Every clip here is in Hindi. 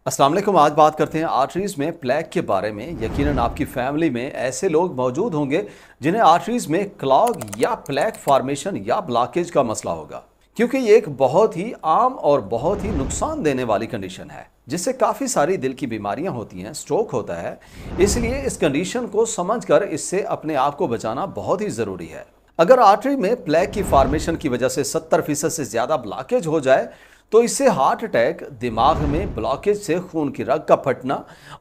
अस्सलाम वालेकुम। आज बात करते हैं आर्टरीज में प्लेग के बारे में। यकीनन आपकी फैमिली में ऐसे लोग मौजूद होंगे जिन्हें आर्टरीज में क्लॉग या प्लेग फॉर्मेशन या ब्लॉकेज का मसला होगा, क्योंकि ये एक बहुत ही आम और बहुत ही नुकसान देने वाली कंडीशन है जिससे काफ़ी सारी दिल की बीमारियां होती हैं, स्ट्रोक होता है। इसलिए इस कंडीशन को समझकर इससे अपने आप को बचाना बहुत ही ज़रूरी है। अगर आर्टरी में प्लेग की फॉर्मेशन की वजह से 70% से ज़्यादा ब्लॉकेज हो जाए तो इससे हार्ट अटैक, दिमाग में ब्लॉकेज से खून की रग का फटना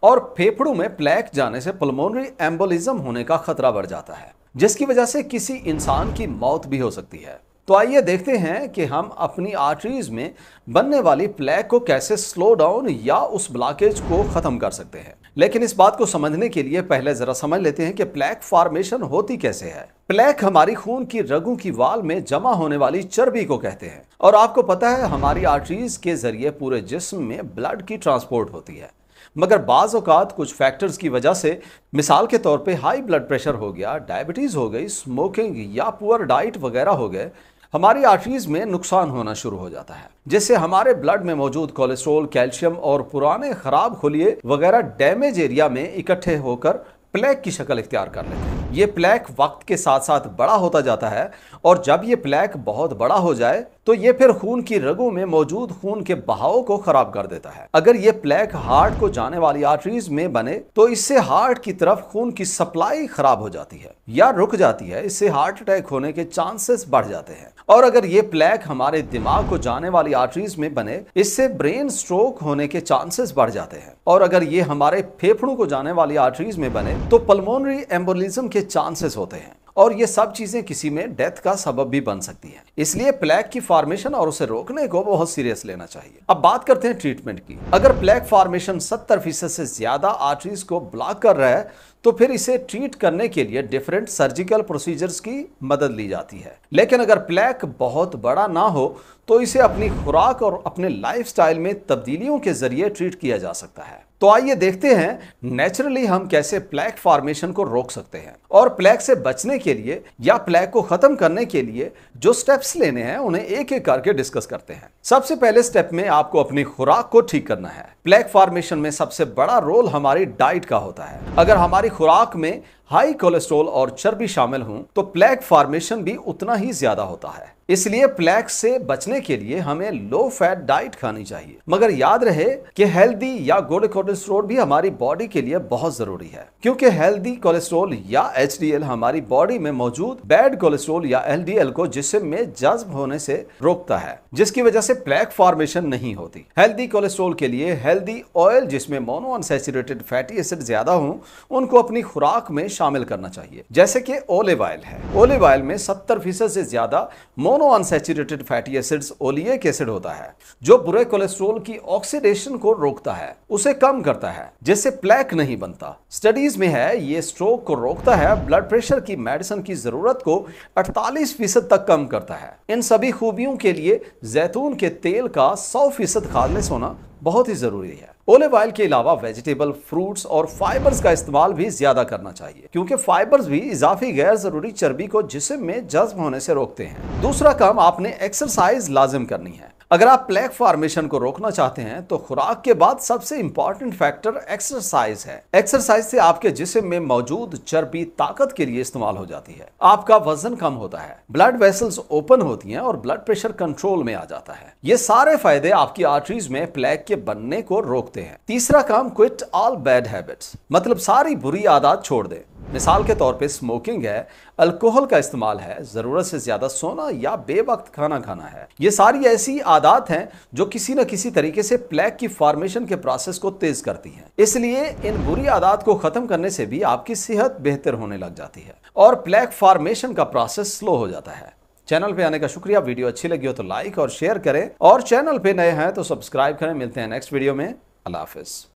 और फेफड़ों में प्लेग जाने से पल्मोनरी एम्बोलिज्म होने का खतरा बढ़ जाता है, जिसकी वजह से किसी इंसान की मौत भी हो सकती है। तो आइए देखते हैं कि हम अपनी आर्टरीज में बनने वाली प्लेग को कैसे स्लो डाउन या उस ब्लॉकेज को खत्म कर सकते हैं। लेकिन इस बात को समझने के लिए पहले जरा समझ लेते हैं कि प्लेग फॉर्मेशन होती कैसे है। प्लेग हमारी खून की रगों की वाल में जमा होने वाली चर्बी को कहते हैं और आपको पता है हमारी आर्टरीज के जरिए पूरे जिस्म में ब्लड की ट्रांसपोर्ट होती है। मगर बाज़ औक़ात कुछ फैक्टर्स की वजह से, मिसाल के तौर पे हाई ब्लड प्रेशर हो गया, डायबिटीज़ हो गई, स्मोकिंग या पुअर डाइट वगैरह हो गए, हमारी आर्टरीज में नुकसान होना शुरू हो जाता है, जिससे हमारे ब्लड में मौजूद कोलेस्ट्रॉल, कैल्शियम और पुराने खराब खुलिये वगैरह डैमेज एरिया में इकट्ठे होकर प्लेग की शक्ल इख्तियार कर लेते हैं। ये प्लेग वक्त के साथ साथ बड़ा होता जाता है और जब ये प्लेग बहुत बड़ा हो जाए तो ये फिर खून की रगों में मौजूद खून के बहाव को खराब कर देता है। अगर ये प्लेग हार्ट को जाने वाली आर्टरीज में बने तो इससे हार्ट की तरफ खून की सप्लाई खराब हो जाती है या रुक जाती है। इससे हार्ट अटैक होने के चांसेस बढ़ जाते हैं। और अगर ये प्लेग हमारे दिमाग को जाने वाली आर्टरीज में बने, इससे ब्रेन स्ट्रोक होने के चांसेस बढ़ जाते हैं। और अगर ये हमारे फेफड़ों को जाने वाली आर्टरीज में बने तो पल्मोनरी एम्बोलिज्म के चांसेस होते हैं और ये सब चीजें किसी में डेथ का सबब भी बन सकती हैं। इसलिए प्लेग की फॉर्मेशन और उसे रोकने को बहुत सीरियस लेना चाहिए। अब बात करते हैं ट्रीटमेंट की। अगर प्लेग फॉर्मेशन 70% से ज्यादा आर्टरीज को ब्लॉक कर रहा है तो फिर इसे ट्रीट करने के लिए डिफरेंट सर्जिकल प्रोसीजर्स की मदद ली जाती है। लेकिन अगर प्लेग बहुत बड़ा ना हो तो इसे अपनी खुराक और अपने लाइफस्टाइल में तब्दीलियों के जरिए ट्रीट किया जा सकता है। तो आइए देखते हैं नेचुरली हम कैसे प्लेग फॉर्मेशन को रोक सकते हैं और प्लेग से बचने के लिए या प्लेग को खत्म करने के लिए जो स्टेप्स लेने हैं उन्हें एक एक करके डिस्कस करते हैं। सबसे पहले स्टेप में आपको अपनी खुराक को ठीक करना है। प्लेग फॉर्मेशन में सबसे बड़ा रोल हमारी डाइट का होता है। अगर हमारी खुराक में हाई कोलेस्ट्रॉल और चर्बी शामिल हों तो प्लेग फॉर्मेशन भी उतना ही ज्यादा होता है। इसलिए प्लेग से बचने के लिए हमें लो फैट डाइट खानी चाहिए। मगर याद रहे कि हेल्दी या गुड कोलेस्ट्रॉल भी हमारी बॉडी के लिए बहुत जरूरी है, क्योंकि हेल्दी कोलेस्ट्रॉल या एचडीएल हमारी बॉडी में मौजूद बैड कोलेस्ट्रॉल या एलडीएल को जिस्म में जज्ब होने से रोकता है, जिसकी वजह से प्लेग फॉर्मेशन नहीं होती। हेल्दी कोलेस्ट्रॉल के लिए हेल्दी ऑयल जिसमें मोनो अनसैचुरेटेड फैटी एसिड ज्यादा हों उनको अपनी खुराक में शामिल करना चाहिए, जैसे कि ओलिव ऑयल है। ओलिव ऑयल में 70% से ज्यादा mono unsaturated fatty acids oleic acid होता है, जो बुरे कोलेस्ट्रॉल की ऑक्सीडेशन को रोकता है, उसे कम करता है, जिससे प्लेग नहीं बनता। स्टडीज में है ये स्ट्रोक को रोकता है, ब्लड प्रेशर की मेडिसिन की जरूरत को 48% तक कम करता है। इन सभी खूबियों के लिए जैतून के तेल का 100% खालिस होना बहुत ही जरूरी है। ओलिव ऑयल के अलावा वेजिटेबल, फ्रूट्स और फाइबर्स का इस्तेमाल भी ज्यादा करना चाहिए, क्योंकि फाइबर्स भी इजाफी गैर जरूरी चर्बी को जिस्म में जज्ब होने से रोकते हैं। दूसरा काम, आपने एक्सरसाइज लाजिम करनी है। अगर आप प्लेग फॉर्मेशन को रोकना चाहते हैं तो खुराक के बाद सबसे इंपॉर्टेंट फैक्टर एक्सरसाइज है। एक्सरसाइज से आपके जिस्म में मौजूद चर्बी ताकत के लिए इस्तेमाल हो जाती है, आपका वजन कम होता है, ब्लड वेसल्स ओपन होती हैं और ब्लड प्रेशर कंट्रोल में आ जाता है। ये सारे फायदे आपकी आर्टरीज में प्लेग के बनने को रोकते हैं। तीसरा काम, क्विट ऑल बैड हैबिट्स, मतलब सारी बुरी आदत छोड़ दें। मिसाल के तौर पे स्मोकिंग है, अल्कोहल का इस्तेमाल है, जरूरत से ज्यादा सोना या बेवक्त खाना खाना है। ये सारी ऐसी आदत हैं जो किसी न किसी तरीके से प्लेग की फॉर्मेशन के प्रोसेस को तेज करती हैं। इसलिए इन बुरी आदत को खत्म करने से भी आपकी सेहत बेहतर होने लग जाती है और प्लेग फॉर्मेशन का प्रोसेस स्लो हो जाता है। चैनल पे आने का शुक्रिया। वीडियो अच्छी लगी हो तो लाइक और शेयर करें और चैनल पे नए हैं तो सब्सक्राइब करें। मिलते हैं नेक्स्ट वीडियो में। अल्लाह हाफिज।